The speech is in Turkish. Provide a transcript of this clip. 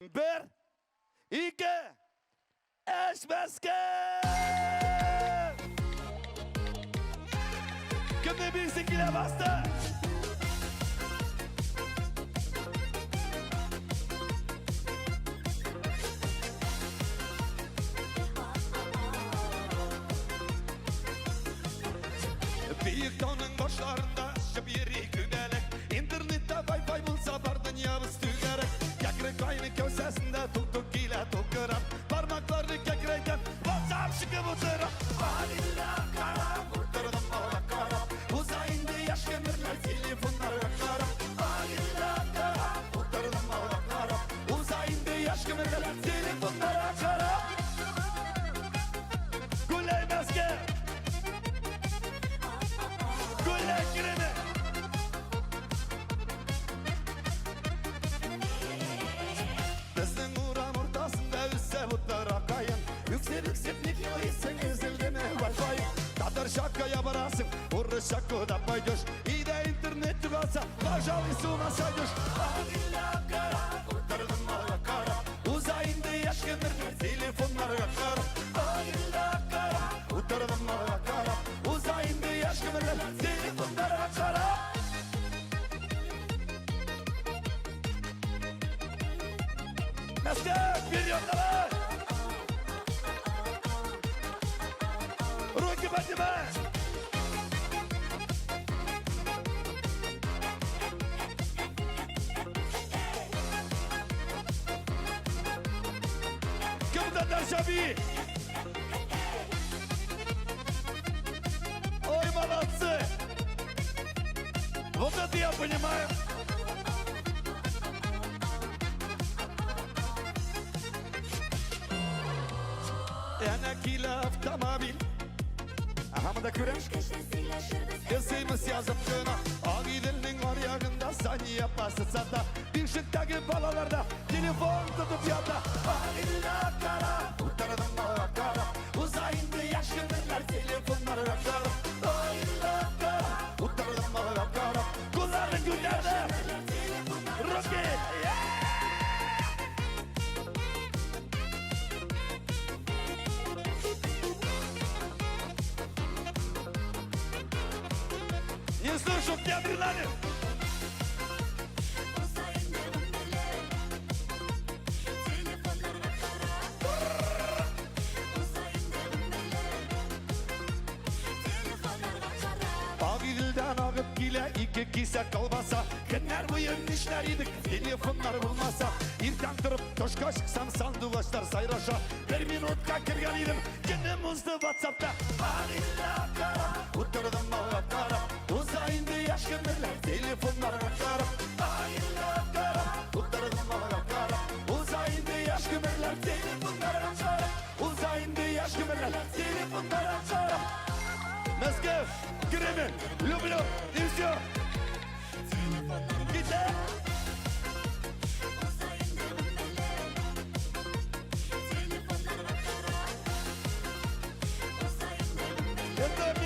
Bir, iki, eşmeske! Kimde bir sekile bastı? Büyük dağının başlarında şabiri günelek İnternette wifi bulsa bar dünyamız tügerek Kekrek aynı kösesinde tuk tuk ile tukuran Parmakları kekreyken WhatsApp şıkı bu sıra Vanilla kara kurtardım bana kara Uzayında yaş kömürler telefonlara kara Vanilla kara kurtardım bana kara Uzayında yaş kömürler telefonlara kara Güley meske Gülekirimi Bizden uğran ortasında üsse butlara kayın Yüksel yüksek nefyoysen ezildi mi wifi Kadar şakaya barasın Vurru şakı da paydoş İyi de internet tügasa Bajalı suna saydoş Vanilla kara Kurtardım mala kara Uzayında yaş kömürler telefonlara kara Vanilla kara Kurtardım mala kara Uzayında yaş kömürler telefonlara kara Meslek milyonlar Ruki Batime Kımda Darşabi Ой, молодцы! Вот это я понимаю! Ana kila avtomobil Hamada küreş Kızıymış yazıp kına Ağilinin ayağında saniye bası sata Bir şıktaki balalarda Telefon tutup yata Ağilla kara Kurtardım bana kara Uzayında yaş kömürler telefonlara kara Ağilla kara Kurtardım bana kara Kulların günlerde Rocky Не слышу, где адреналин? Ağilden ağıp gile iki kise kalbasa Günler boyun işleriydik telefonlar bulmasa İrken durup toşka çıksam sanduvaçlar sayraşa Bir minutka kirgeniydim günümüzde Whatsapp'ta Ağilla kara Kurtardım bana kara Uzayında yaş kömürler telefonlara kara Ağilla kara Kurtardım bana kara Uzayında yaş kömürler telefonlara kara Uzayında yaş kömürler telefonlara kara Moskov, Кремль, люблю и все. Гитара. Это